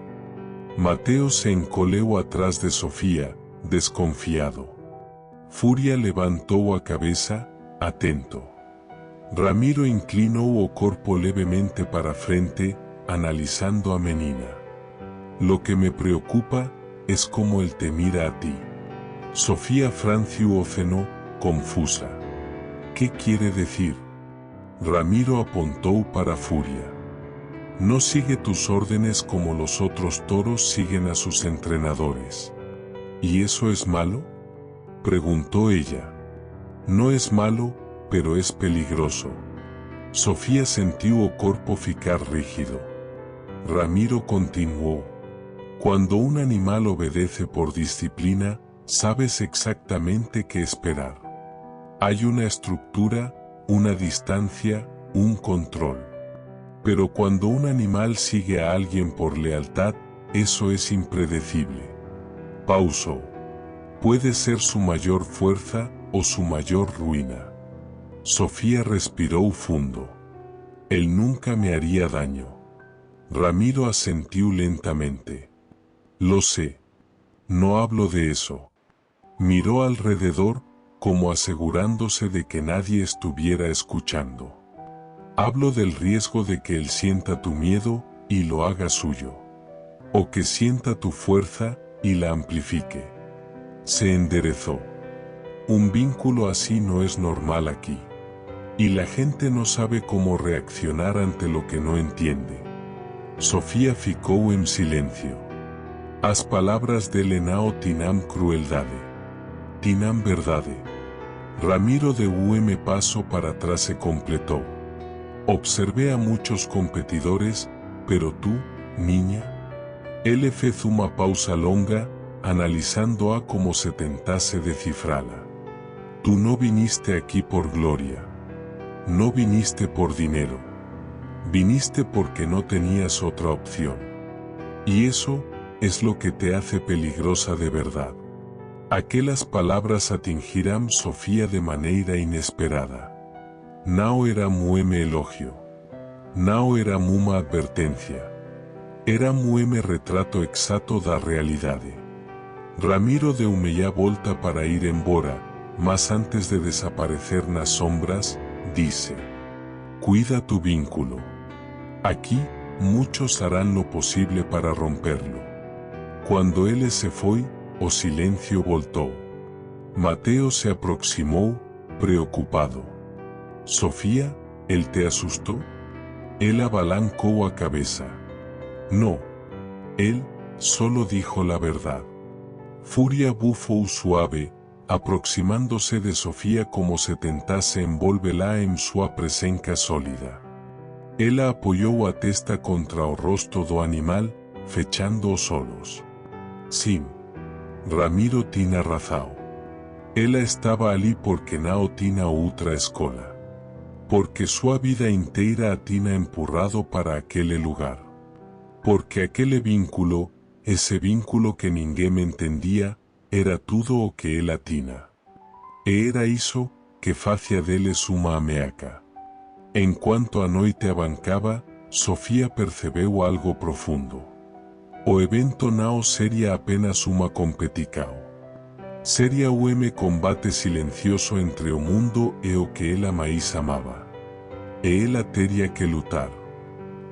Mateo se encoleu atrás de Sofía, desconfiado. Furia levantou a cabeça, atento. Ramiro inclinou o corpo levemente para frente, analizando a menina. Lo que me preocupa es como él te mira a ti. Sofía franciu o ceno, confusa. ¿Qué quiere decir? Ramiro apuntou para Furia. No sigue tus órdenes como los otros toros siguen a sus entrenadores. ¿Y eso es malo?, preguntó ella. No es malo, pero es peligroso. Sofía sentiu o corpo ficar rígido. Ramiro continuó. Cuando un animal obedece por disciplina, sabes exactamente qué esperar. Hay una estructura, una distancia, un control. Pero cuando un animal sigue a alguien por lealtad, eso es impredecible. Pausó. Puede ser su mayor fuerza o su mayor ruina. Sofía respiró fundo. Él nunca me haría daño. Ramiro asentiu lentamente. Lo sé. No hablo de eso. Miró alrededor, como asegurándose de que nadie estuviera escuchando. Hablo del riesgo de que él sienta tu miedo y lo haga suyo. O que sienta tu fuerza y la amplifique. Se enderezó. Un vínculo así no es normal aquí. Y la gente no sabe cómo reaccionar ante lo que no entiende. Sofía ficou en silencio. As palabras dele não tinham crueldade. Tinham verdade. Ramiro deu paso para atrás e completó. Observé a muchos competidores, pero tú, niña. Ele fez uma pausa longa, analizando-a como se tentase descifrá-la. Tú no viniste aquí por gloria. No viniste por dinero. Viniste porque no tenías otra opción. Y eso es lo que te hace peligrosa de verdad. Aquelas palabras atingiram Sofía de maneira inesperada. Não era un elogio. Não era uma advertencia. Era un retrato exacto da realidade. Ramiro deu meia volta para ir embora, mas antes de desaparecer nas sombras, dice: cuida tu vínculo. Aquí, muchos harán lo posible para romperlo. Cuando él se foi, o silencio voltou. Mateo se aproximou, preocupado. Sofía, ¿él te asustó? Él abalancó a cabeza. No. Él solo dijo la verdad. Furia bufou suave, aproximándose de Sofía como se tentase envolvela en sua presenca sólida. Ela apoyou a testa contra o rosto do animal, fechando os olhos. Sim, Ramiro tina razao. Ela estaba ali porque nao tina outra escola. Porque sua vida inteira a tina empurrado para aquele lugar. Porque aquele vínculo, ese vínculo que ninguém me entendía, era tudo o que ela tina. E era iso que facia deles uma ameaca. Enquanto a noite abancaba, Sofía percebeu algo profundo. O evento nao sería apenas uma competição. Sería o combate silencioso entre o mundo e o que ela máis amaba. E ela teria que lutar.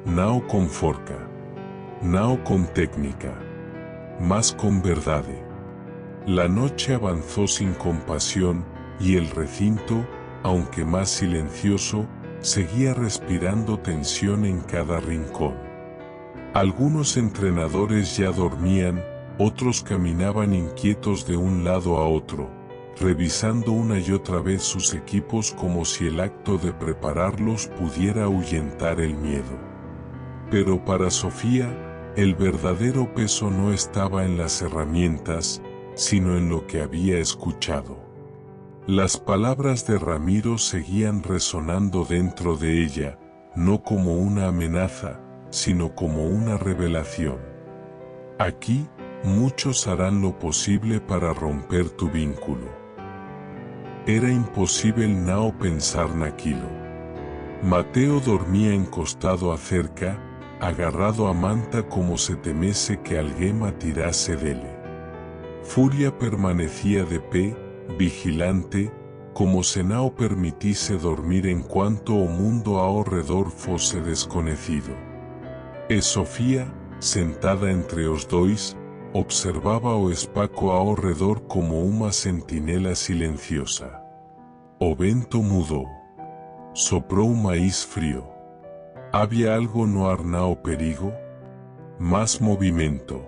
Nao con forca. Nao con técnica. Mas con verdade. La noche avanzó sin compasión, y el recinto, aunque más silencioso, seguía respirando tensión en cada rincón. Algunos entrenadores ya dormían, otros caminaban inquietos de un lado a otro, revisando una y otra vez sus equipos como si el acto de prepararlos pudiera ahuyentar el miedo. Pero para Sofía, el verdadero peso no estaba en las herramientas, sino en lo que había escuchado. Las palabras de Ramiro seguían resonando dentro de ella, no como una amenaza, sino como una revelación. Aquí, muchos harán lo posible para romper tu vínculo. Era imposible nao pensar naquilo. Mateo dormía encostado acerca, agarrado a manta como se temese que alguém tirase dele. Furia permanecía de pé, vigilante, como se nao permitise dormir enquanto o mundo ao redor fosse desconhecido. E Sofía, sentada entre os dois, observaba o espaco ao redor como uma sentinela silenciosa. O vento mudou. Soprou máis frío. Había algo no ar nao perigo? Más movimento.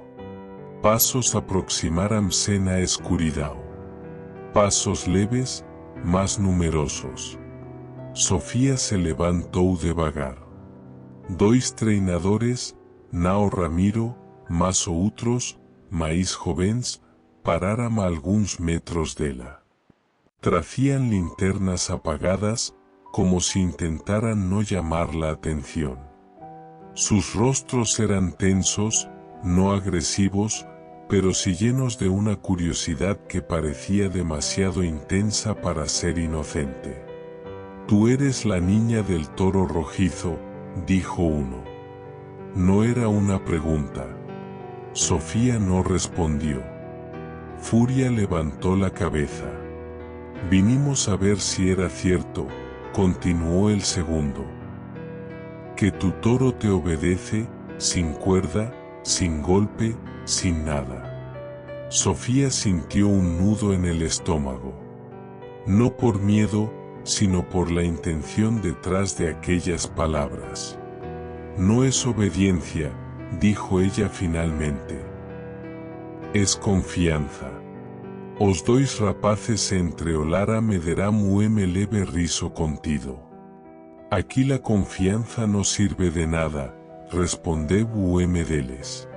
Pasos aproximáranse na escuridão. Pasos leves, más numerosos. Sofía se levantou devagar. Dois treinadores, nao Ramiro, mas outros, máis jovens, pararam a alguns metros dela. Tracían linternas apagadas, como si intentaran no llamar la atención. Sus rostros eran tensos, no agresivos, pero sí llenos de una curiosidad que parecía demasiado intensa para ser inocente. Tú eres la niña del toro rojizo, dijo uno. No era una pregunta. Sofía no respondió. Furia levantó la cabeza. Vinimos a ver si era cierto, continuó el segundo. Que tu toro te obedece, sin cuerda, sin golpe, sin nada. Sofía sintió un nudo en el estómago. No por miedo, sino por la intención detrás de aquellas palabras. No es obediencia, dijo ella finalmente. Es confianza. Os dois rapaces se entreolara me derá leve riso contido. Aquí la confianza no sirve de nada, respondeu deles.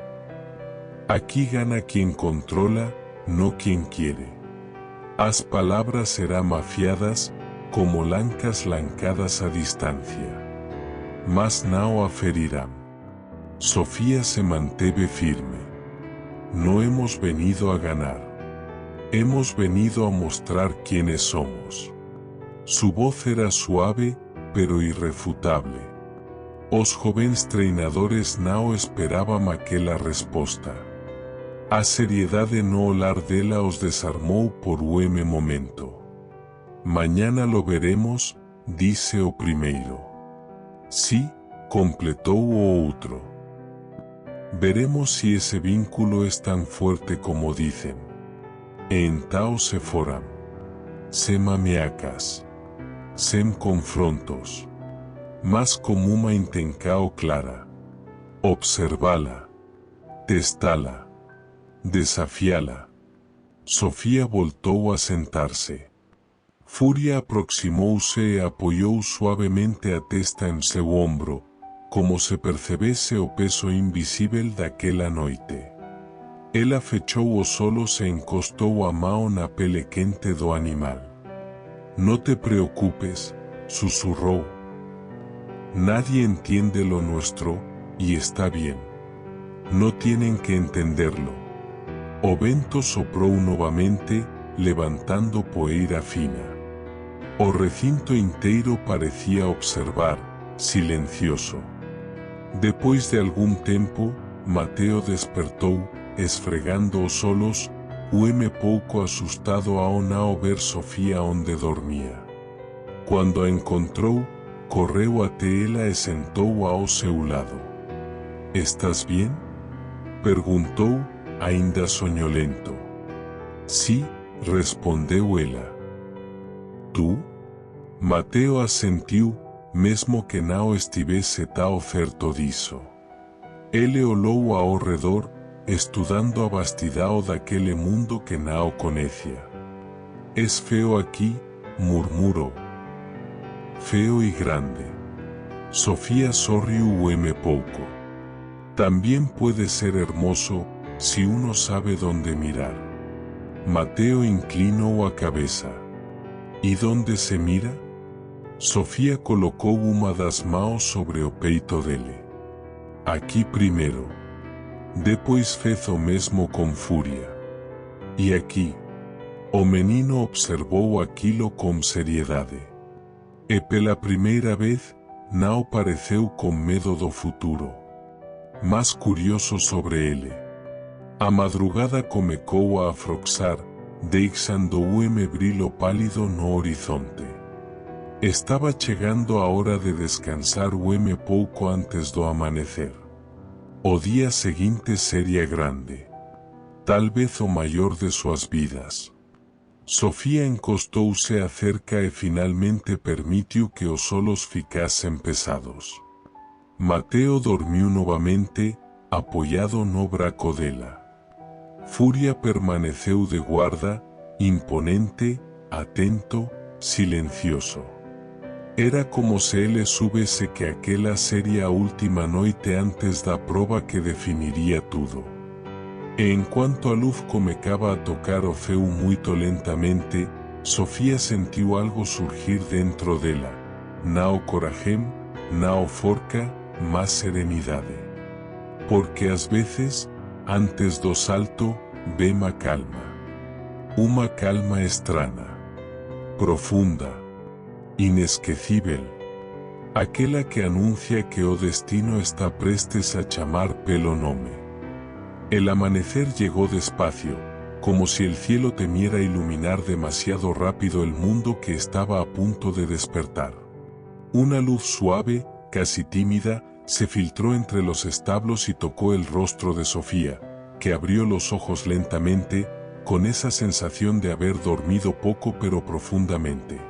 Aquí gana quien controla, no quien quiere. As palabras serán mafiadas, como lancas lancadas a distancia. Mas nao aferirán. Sofía se manteve firme. No hemos venido a ganar. Hemos venido a mostrar quiénes somos. Su voz era suave, pero irrefutable. Os jóvenes treinadores nao esperaban aquela resposta. A seriedade no olar dela os desarmou por momento. Mañana lo veremos, dice o primeiro. Sí, completou o outro. Veremos si ese vínculo es tan fuerte como dicen. E entao se foram. Sem ameacas. Sem confrontos. Mas como uma intencao clara. Observala. Testala. Desafiala. Sofía voltou a sentarse. Furia aproximouse e apoiou suavemente a testa en seu ombro, como se percebese o peso invisível daquela noite. Ela fechou os ollos e encostou a mão na pele quente do animal. «No te preocupes», susurrou. «Nadie entiende lo nuestro, y está bien. No tienen que entenderlo». O vento soprou novamente, levantando poeira fina. O recinto inteiro parecía observar, silencioso. Depois de algún tempo, Mateo despertou, esfregando os ollos, pouco asustado ao não ver Sofía onde dormía. Quando a encontrou, correu até ela e sentou ao seu lado. «Estás bien?», perguntou, ainda soñolento. «Sí», respondeu ela. «Tu?» Mateo asentiu, mesmo que não estivese tão certo disso. Ele olhou ao redor, estudando a vastidão daquele mundo que não conhecia. «Es feo aqui», murmurou. «Feo e grande». Sofía sorriu pouco. «También puede ser hermoso, si uno sabe dónde mirar». Mateo inclinó a cabeza. «¿Y dónde se mira?» Sofía colocou uma das mãos sobre o peito dele. «Aqui primeiro». Depois fez o mesmo com Furia. «E aqui?» O menino observou aquilo com seriedade. E pela primeira vez, não pareceu com medo do futuro, mas curioso sobre ele. A madrugada comecou a afrouxar, deixando brilho pálido no horizonte. Estaba chegando a hora de descansar pouco antes do amanecer. O día seguinte sería grande. Tal vez o maior de suas vidas. Sofía encostou-se acerca e finalmente permitiu que os solos ficassem pesados. Mateo dormiu novamente, apoiado no braço dela. Furia permaneceu de guarda, imponente, atento, silencioso. Era como se ele soubesse que aquela seria a última noite antes da prova que definiria tudo. E enquanto a luz começava a tocar o céu muito lentamente, Sofía sentiu algo surgir dentro dela. Não coragem, não forca, mas serenidade. Porque às vezes, antes do salto, vem a calma. Uma calma estranha, profunda, inesquecível. Aquela que anuncia que o destino está prestes a chamar pelo nome. El amanecer llegó despacio, como si el cielo temiera iluminar demasiado rápido el mundo que estaba a punto de despertar. Una luz suave, casi tímida, se filtró entre los establos y tocó el rostro de Sofía, que abrió los ojos lentamente, con esa sensación de haber dormido poco pero profundamente.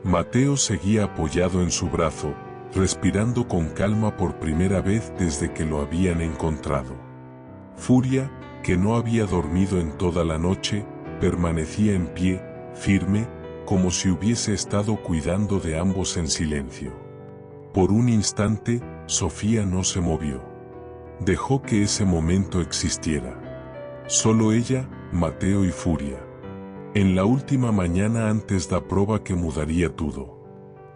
Mateo seguía apoyado en su brazo, respirando con calma por primera vez desde que lo habían encontrado. Furia, que no había dormido en toda la noche, permanecía en pie, firme, como si hubiese estado cuidando de ambos en silencio. Por un instante, Sofía no se movió. Dejó que ese momento existiera. Solo ella, Mateo y Furia. En la última mañana antes da prova que mudaría tudo.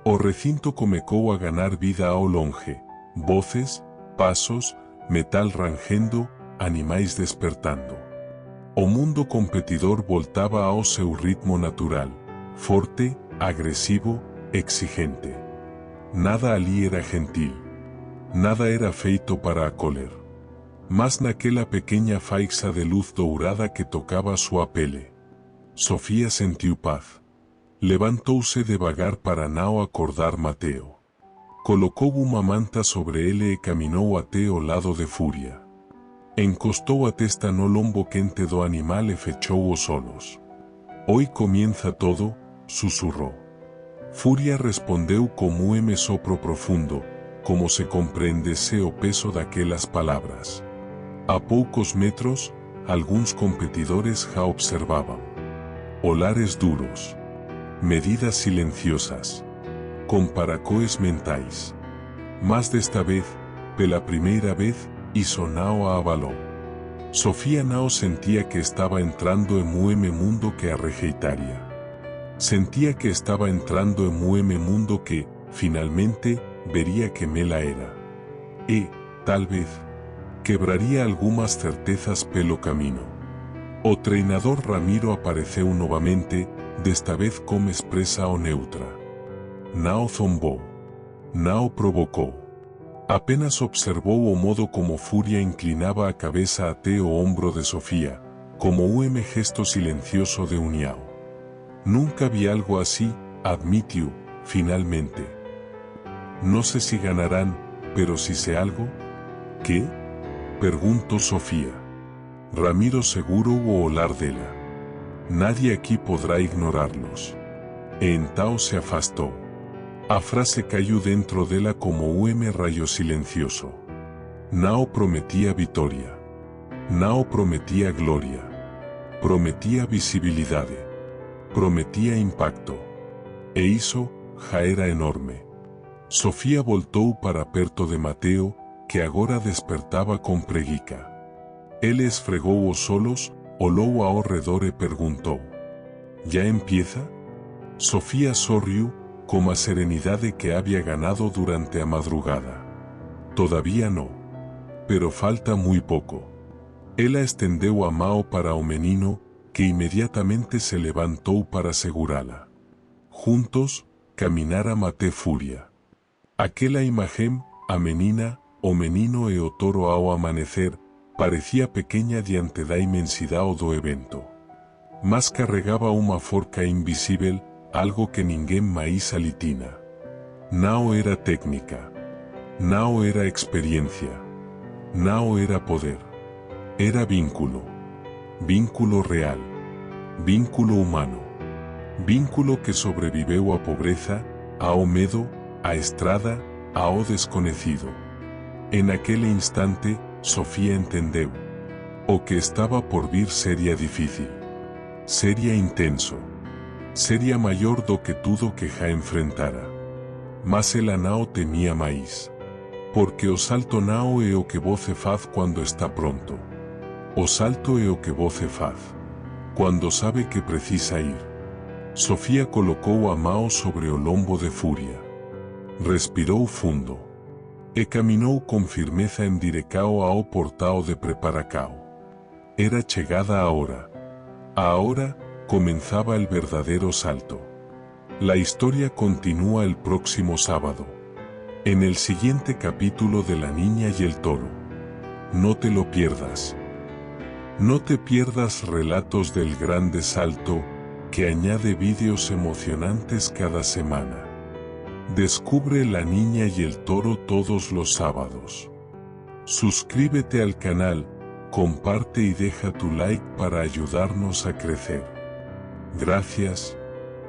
O recinto comecou a ganar vida ao longe, voces, pasos, metal rangendo, animais despertando. O mundo competidor voltaba ao seu ritmo natural, forte, agresivo, exigente. Nada ali era gentil. Nada era feito para acolher. Mas naquela pequeña faixa de luz dourada que tocaba sua pele. Sofía sentiu paz. Levantouse devagar para não acordar Mateo. Colocou uma manta sobre ele e caminou até o lado de Furia. Encostou a testa no lombo quente do animal e fechou os olhos. «Hoy comienza todo», susurrou. Furia respondeu como sopro profundo, como se compreendese o peso daquelas palavras. A poucos metros, algunos competidores ja observaban. Olares duros. Medidas silenciosas. Comparacoes mentais. Más desta vez, pela primeira vez, hizo Nao a avaló. Sofía Nao sentía que estaba entrando en un mundo que a rejeitaria. Sentía que estaba entrando en un mundo que, finalmente, vería que mela era. Tal vez, quebraría algunas certezas pelo camino. O treinador Ramiro apareceu novamente, desta vez como expresa o neutra. Nao zombou. Nao provocou. Apenas observou o modo como Furia inclinaba a cabeza até o hombro de Sofía, como un gesto silencioso de uniao. Nunca vi algo así, admitió, finalmente. No sé si ganarán, pero si sé algo. ¿Qué? Preguntó Sofía. Ramiro seguro o olar dela. Nadie aquí podrá ignorarlos. Entao se afastó. A frase cayó dentro dela como un rayo silencioso. Nao prometía victoria. Nao prometía gloria. Prometía visibilidad. Prometía impacto. E hizo, ja era enorme. Sofía voltou para perto de Mateo, que agora despertaba con preguica. Él esfregou os solos, olou ao redor e perguntou. ¿Ya empieza? Sofía sorriu, con a serenidade que había ganado durante a madrugada. Todavía no. Pero falta muy poco. Ela estendeu a mão para o menino, que inmediatamente se levantou para segurá-la. Juntos, caminara Maté Furia. Aquela imagen, a menina, o menino e o toro ao amanecer, parecía pequeña diante da inmensidade do evento. Mas carregaba uma forca invisível, algo que ninguém mais alitina. Nao era técnica. Nao era experiencia. Nao era poder. Era vínculo. Vínculo real. Vínculo humano. Vínculo que sobreviveu a pobreza, ao medo, a estrada, ao desconhecido. En aquel instante, Sofía entendeu. O que estaba por vir sería difícil. Sería intenso. Sería maior do que tudo que ja enfrentara. Mas ela Nao temía máis. Porque o salto Nao é o que voce faz quando está pronto. O salto é o que voce faz. Quando sabe que precisa ir. Sofía colocou a mão sobre o lombo de Furia. Respirou fundo. E caminou con firmeza en direcao ao portao de Preparacao. Era chegada a hora. Ahora, comenzaba el verdadero salto. La historia continúa el próximo sábado. En el siguiente capítulo de La Niña y el Toro. No te lo pierdas. No te pierdas relatos del grande salto, que añade vídeos emocionantes cada semana. Descubre La Niña y el Toro todos los sábados. Suscríbete al canal, comparte y deja tu like para ayudarnos a crecer. Gracias.